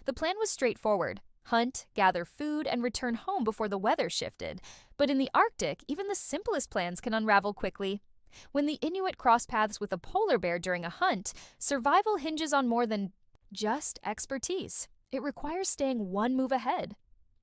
The plan was straightforward: hunt, gather food, and return home before the weather shifted. But in the Arctic, even the simplest plans can unravel quickly. When the Inuit cross paths with a polar bear during a hunt, survival hinges on more than just expertise. It requires staying one move ahead.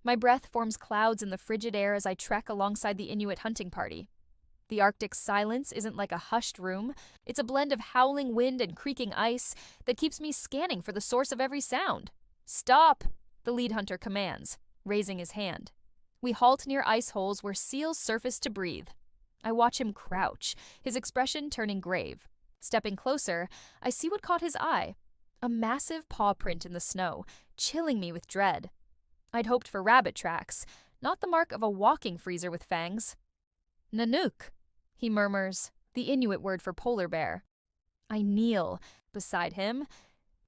My breath forms clouds in the frigid air as I trek alongside the Inuit hunting party. The Arctic silence isn't like a hushed room. It's a blend of howling wind and creaking ice that keeps me scanning for the source of every sound. "Stop!" the lead hunter commands, raising his hand. We halt near ice holes where seals surface to breathe. I watch him crouch, his expression turning grave. Stepping closer, I see what caught his eye: a massive paw print in the snow, chilling me with dread. I'd hoped for rabbit tracks, not the mark of a walking freezer with fangs. "Nanook," he murmurs, the Inuit word for polar bear. I kneel beside him.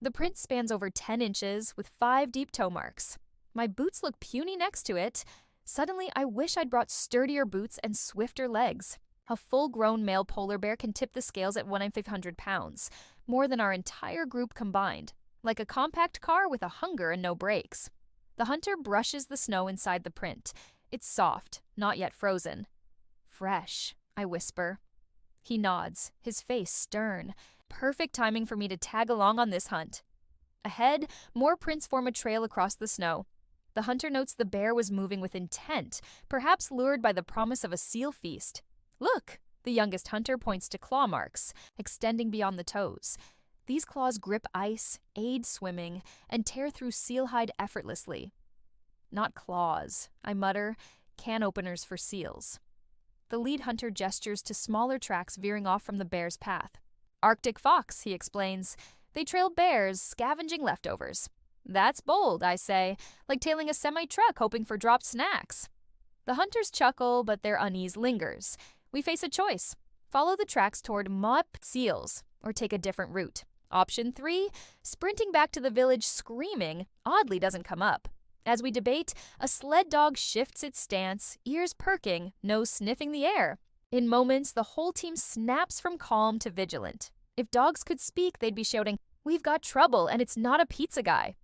The print spans over 10 inches with 5 deep toe marks. My boots look puny next to it. Suddenly, I wish I'd brought sturdier boots and swifter legs. A full-grown male polar bear can tip the scales at 1,500 pounds, more than our entire group combined, like a compact car with a hunger and no brakes. The hunter brushes the snow inside the print. It's soft, not yet frozen. "Fresh," I whisper. He nods, his face stern. Perfect timing for me to tag along on this hunt. Ahead, more prints form a trail across the snow. The hunter notes the bear was moving with intent, perhaps lured by the promise of a seal feast. "Look!" the youngest hunter points to claw marks, extending beyond the toes. These claws grip ice, aid swimming, and tear through seal hide effortlessly. "Not claws," I mutter, "can openers for seals." The lead hunter gestures to smaller tracks veering off from the bear's path. "Arctic fox," he explains. "They trail bears, scavenging leftovers." "That's bold," I say, like tailing a semi-truck hoping for dropped snacks. The hunters chuckle, but their unease lingers. We face a choice: follow the tracks toward mop seals, or take a different route. Option 3, sprinting back to the village screaming, oddly doesn't come up. As we debate, a sled dog shifts its stance, ears perking, nose sniffing the air. In moments, the whole team snaps from calm to vigilant. If dogs could speak, they'd be shouting, "We've got trouble, and it's not a pizza guy."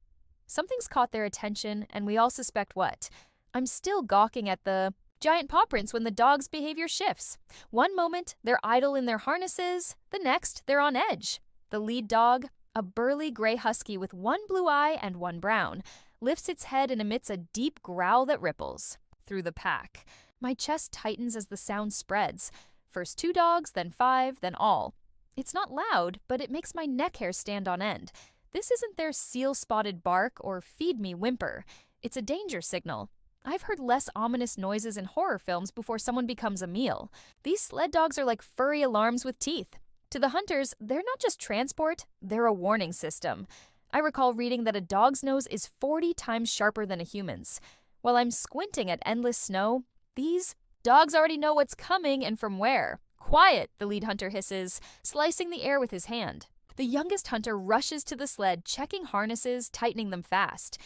Something's caught their attention, and we all suspect what. I'm still gawking at the giant paw prints when the dog's behavior shifts. One moment, they're idle in their harnesses. The next, they're on edge. The lead dog, a burly gray husky with one blue eye and one brown, lifts its head and emits a deep growl that ripples through the pack. My chest tightens as the sound spreads. First 2 dogs, then 5, then all. It's not loud, but it makes my neck hair stand on end. This isn't their seal-spotted bark or feed-me whimper. It's a danger signal. I've heard less ominous noises in horror films before someone becomes a meal. These sled dogs are like furry alarms with teeth. To the hunters, they're not just transport, they're a warning system. I recall reading that a dog's nose is 40 times sharper than a human's. While I'm squinting at endless snow, these dogs already know what's coming and from where. "Quiet," the lead hunter hisses, slicing the air with his hand. The youngest hunter rushes to the sled, checking harnesses, tightening them fast.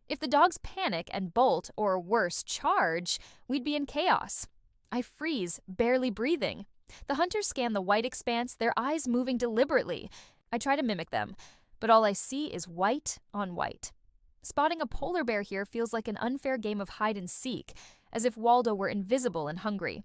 If the dogs panic and bolt, or worse, charge, we'd be in chaos. I freeze, barely breathing. The hunters scan the white expanse, their eyes moving deliberately. I try to mimic them, but all I see is white on white. Spotting a polar bear here feels like an unfair game of hide and seek, as if Waldo were invisible and hungry.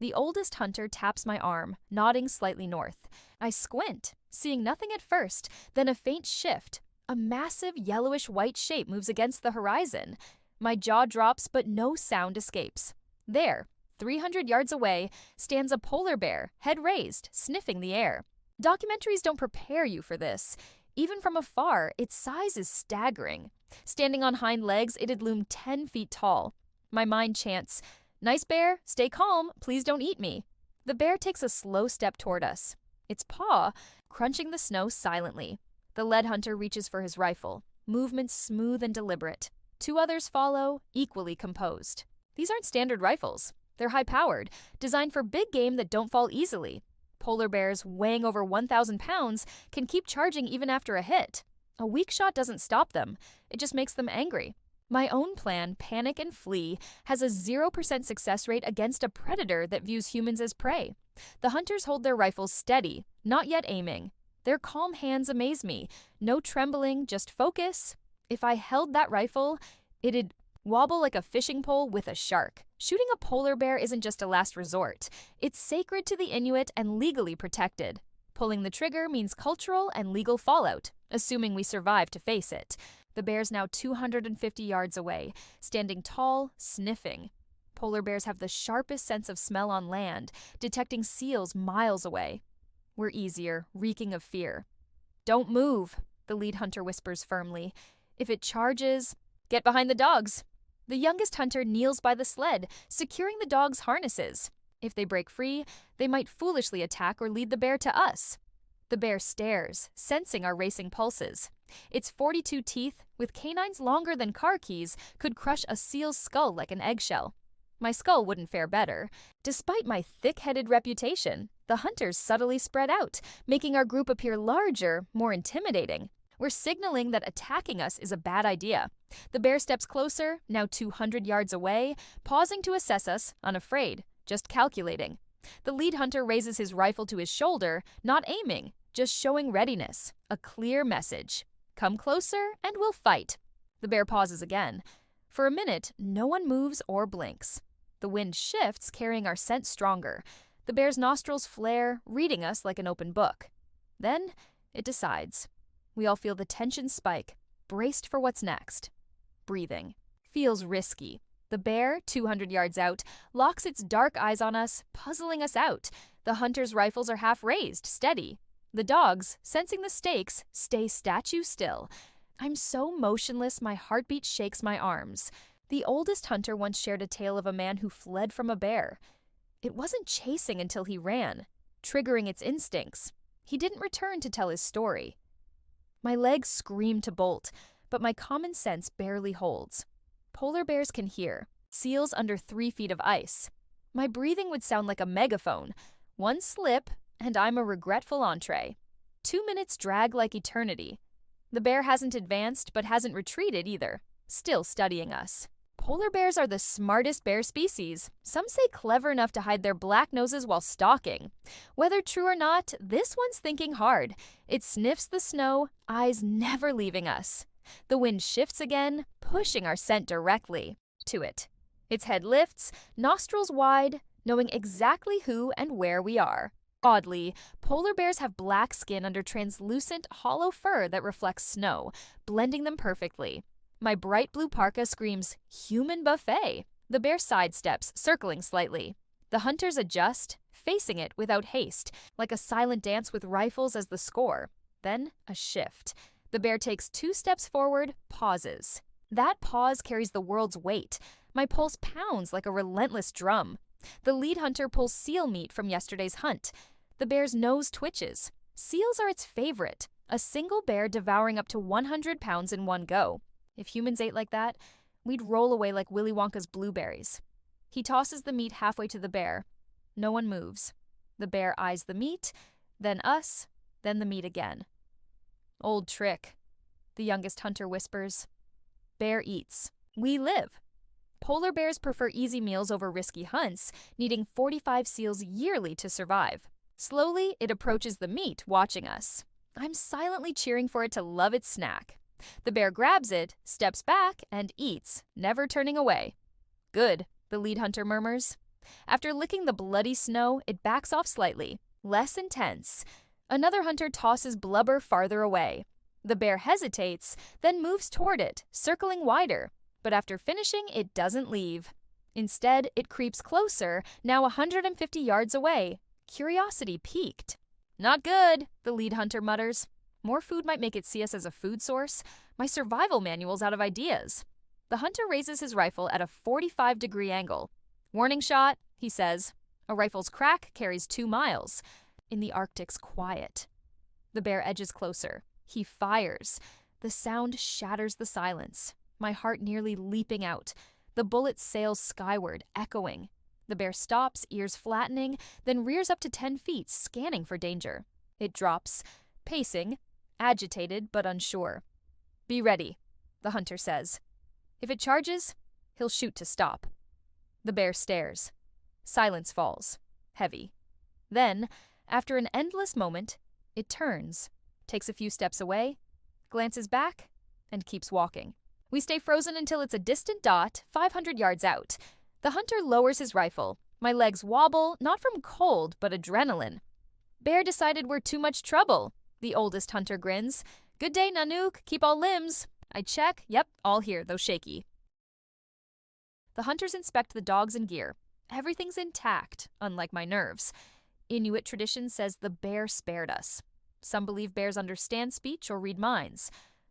The oldest hunter taps my arm, nodding slightly north. I squint, seeing nothing at first, then a faint shift. A massive yellowish-white shape moves against the horizon. My jaw drops, but no sound escapes. There, 300 yards away, stands a polar bear, head raised, sniffing the air. Documentaries don't prepare you for this. Even from afar, its size is staggering. Standing on hind legs, it'd loom 10 feet tall. My mind chants, "Nice bear, stay calm, please don't eat me." The bear takes a slow step toward us, its paw crunching the snow silently. The lead hunter reaches for his rifle, movements smooth and deliberate. 2 others follow, equally composed. These aren't standard rifles. They're high-powered, designed for big game that don't fall easily. Polar bears weighing over 1,000 pounds can keep charging even after a hit. A weak shot doesn't stop them. It just makes them angry. My own plan, panic and flee, has a 0% success rate against a predator that views humans as prey. The hunters hold their rifles steady, not yet aiming. Their calm hands amaze me. No trembling, just focus If I held that rifle, it'd wobble like a fishing pole with a shark. Shooting a polar bear isn't just a last resort. It's sacred to the Inuit and legally protected. Pulling the trigger means cultural and legal fallout, assuming we survive to face it. The bear's now 250 yards away, standing tall, sniffing. Polar bears have the sharpest sense of smell on land, detecting seals miles away. We're easier, reeking of fear. "Don't move," the lead hunter whispers firmly. "If it charges, get behind the dogs." The youngest hunter kneels by the sled, securing the dogs' harnesses. If they break free, they might foolishly attack or lead the bear to us. The bear stares, sensing our racing pulses. Its 42 teeth, with canines longer than car keys, could crush a seal's skull like an eggshell. My skull wouldn't fare better. Despite my thick-headed reputation, the hunters subtly spread out, making our group appear larger, more intimidating. We're signaling that attacking us is a bad idea. The bear steps closer, now 200 yards away, pausing to assess us, unafraid, just calculating. The lead hunter raises his rifle to his shoulder, not aiming, just showing readiness, a clear message. "Come closer and we'll fight." The bear pauses again. For a minute, no one moves or blinks. The wind shifts, carrying our scent stronger. The bear's nostrils flare, reading us like an open book. Then it decides. We all feel the tension spike, braced for what's next. Breathing. Feels risky. The bear, 200 yards out, locks its dark eyes on us, puzzling us out. The hunter's rifles are half raised, steady. The dogs, sensing the stakes, stay statue still. I'm so motionless my heartbeat shakes my arms. The oldest hunter once shared a tale of a man who fled from a bear. It wasn't chasing until he ran, triggering its instincts. He didn't return to tell his story. My legs scream to bolt, but my common sense barely holds. Polar bears can hear, seals under 3 feet of ice. My breathing would sound like a megaphone. One slip, and I'm a regretful entree. 2 minutes drag like eternity. The bear hasn't advanced, but hasn't retreated either, still studying us. Polar bears are the smartest bear species. Some say clever enough to hide their black noses while stalking. Whether true or not, this one's thinking hard. It sniffs the snow, eyes never leaving us. The wind shifts again, pushing our scent directly to it. Its head lifts, nostrils wide, knowing exactly who and where we are. Oddly, polar bears have black skin under translucent, hollow fur that reflects snow, blending them perfectly. My bright blue parka screams, "Human buffet!" The bear sidesteps, circling slightly. The hunters adjust, facing it without haste, like a silent dance with rifles as the score. Then, a shift. The bear takes 2 steps forward, pauses. That pause carries the world's weight. My pulse pounds like a relentless drum. The lead hunter pulls seal meat from yesterday's hunt. The bear's nose twitches. Seals are its favorite, a single bear devouring up to 100 pounds in one go. If humans ate like that, we'd roll away like Willy Wonka's blueberries. He tosses the meat halfway to the bear. No one moves. The bear eyes the meat, then us, then the meat again. "Old trick," the youngest hunter whispers. Bear eats. We live. Polar bears prefer easy meals over risky hunts, needing 45 seals yearly to survive. Slowly, it approaches the meat, watching us. I'm silently cheering for it to love its snack. The bear grabs it, steps back, and eats, never turning away. "Good," the lead hunter murmurs. After licking the bloody snow, it backs off slightly, less intense. Another hunter tosses blubber farther away. The bear hesitates, then moves toward it, circling wider. But after finishing, it doesn't leave. Instead, it creeps closer, now 150 yards away. Curiosity peaked. "Not good," the lead hunter mutters. More food might make it see us as a food source. My survival manual's out of ideas. The hunter raises his rifle at a 45-degree angle. "Warning shot," he says. A rifle's crack carries 2 miles. In the Arctic's quiet. The bear edges closer. He fires. The sound shatters the silence. My heart nearly leaping out. The bullet sails skyward, echoing. The bear stops, ears flattening, then rears up to 10 feet, scanning for danger. It drops, pacing, agitated but unsure. "Be ready," the hunter says. "If it charges, he'll shoot to stop." The bear stares. Silence falls, heavy. Then, after an endless moment, it turns, takes a few steps away, glances back, and keeps walking. We stay frozen until it's a distant dot, 500 yards out. The hunter lowers his rifle. My legs wobble, not from cold, but adrenaline. Bear decided we're too much trouble. The oldest hunter grins. Good day, Nanook. Keep all limbs. I check. Yep, all here, though shaky. The hunters inspect the dogs and gear. Everything's intact, unlike my nerves. Inuit tradition says the bear spared us. Some believe bears understand speech or read minds.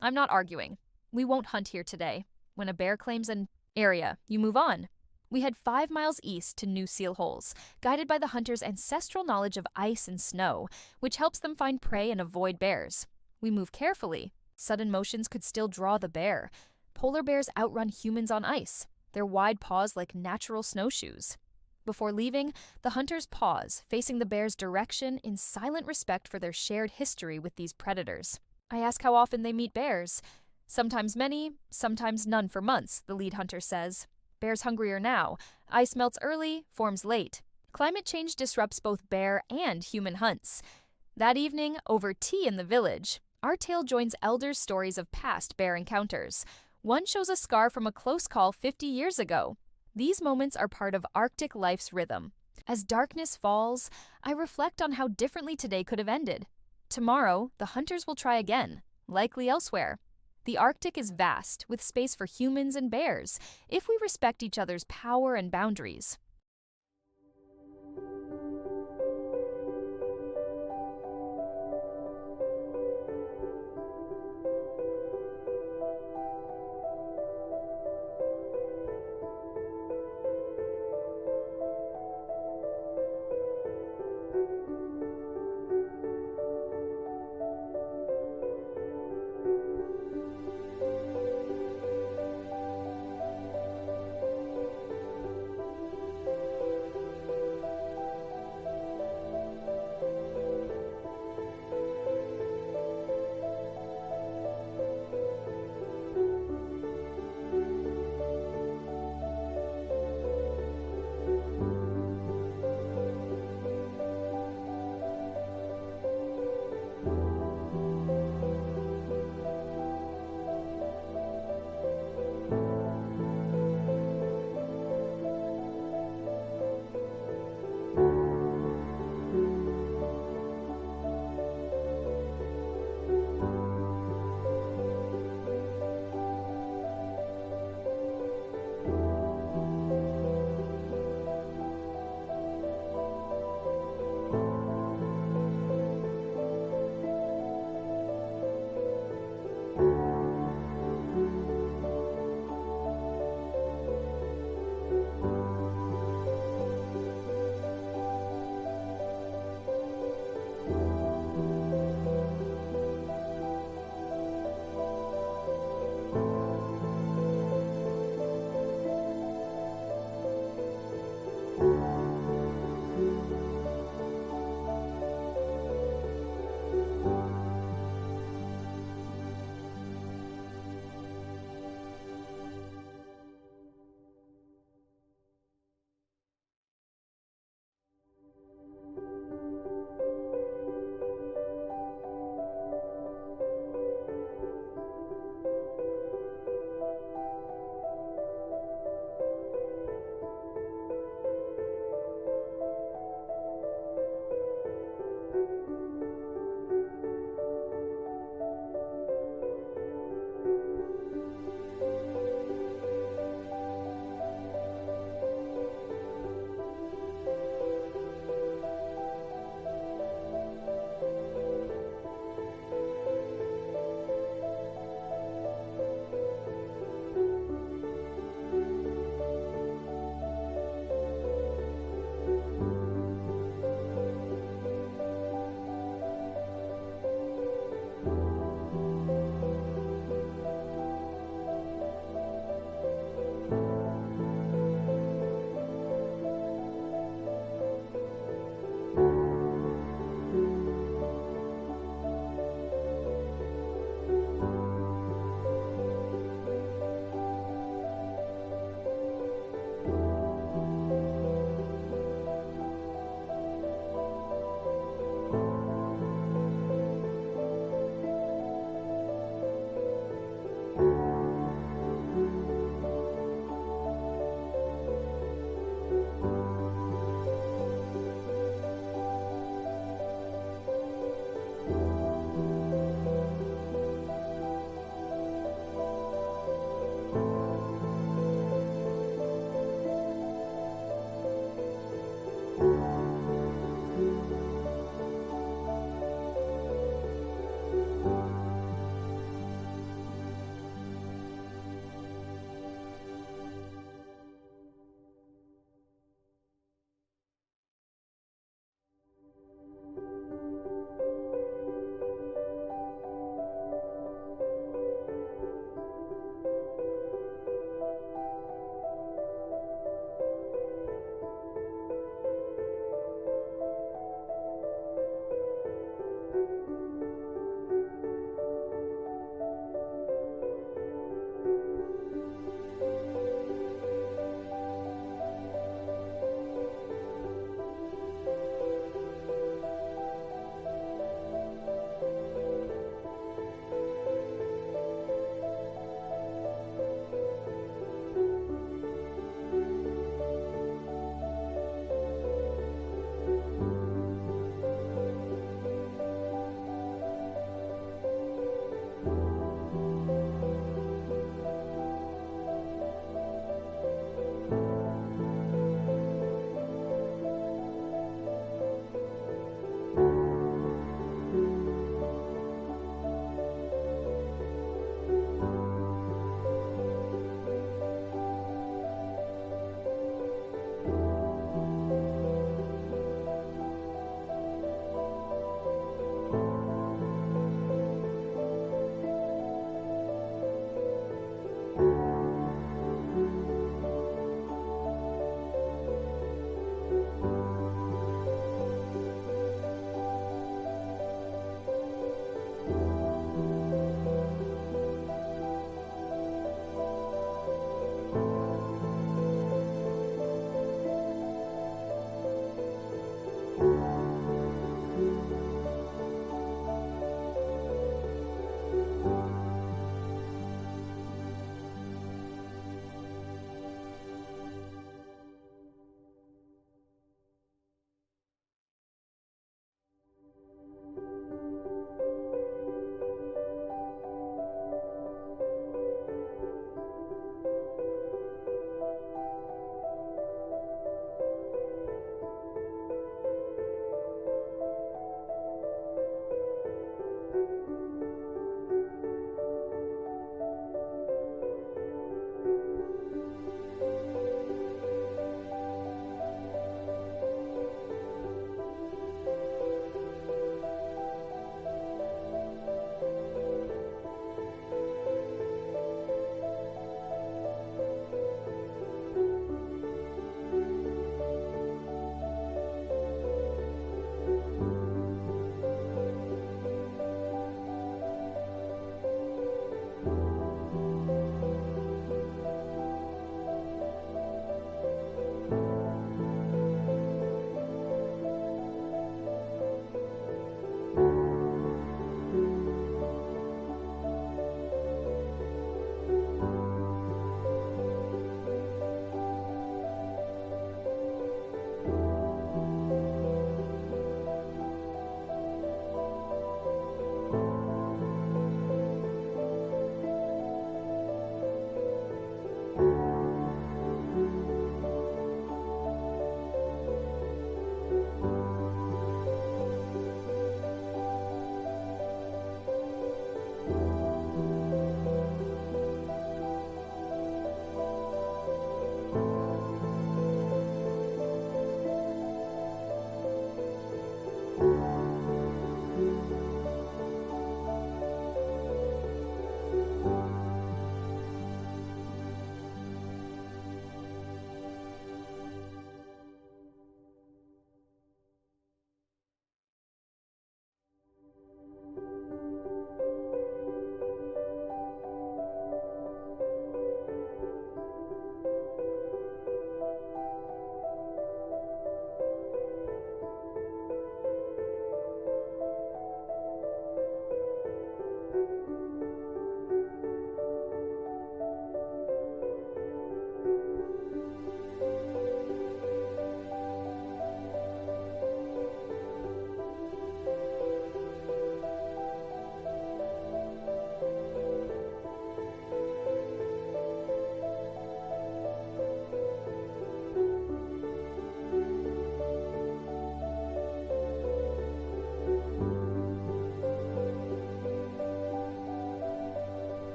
I'm not arguing. We won't hunt here today. When a bear claims an area, you move on. We head 5 miles east to New Seal Holes, guided by the hunters' ancestral knowledge of ice and snow, which helps them find prey and avoid bears. We move carefully. Sudden motions could still draw the bear. Polar bears outrun humans on ice, their wide paws like natural snowshoes. Before leaving, the hunters pause, facing the bear's direction in silent respect for their shared history with these predators. I ask how often they meet bears. Sometimes many, sometimes none for months, the lead hunter says. Bears hungrier now. Ice melts early, forms late. Climate change disrupts both bear and human hunts. That evening, over tea in the village, our tale joins elders' stories of past bear encounters. One shows a scar from a close call 50 years ago. These moments are part of Arctic life's rhythm. As darkness falls, I reflect on how differently today could have ended. Tomorrow, the hunters will try again, likely elsewhere. The Arctic is vast, with space for humans and bears, if we respect each other's power and boundaries.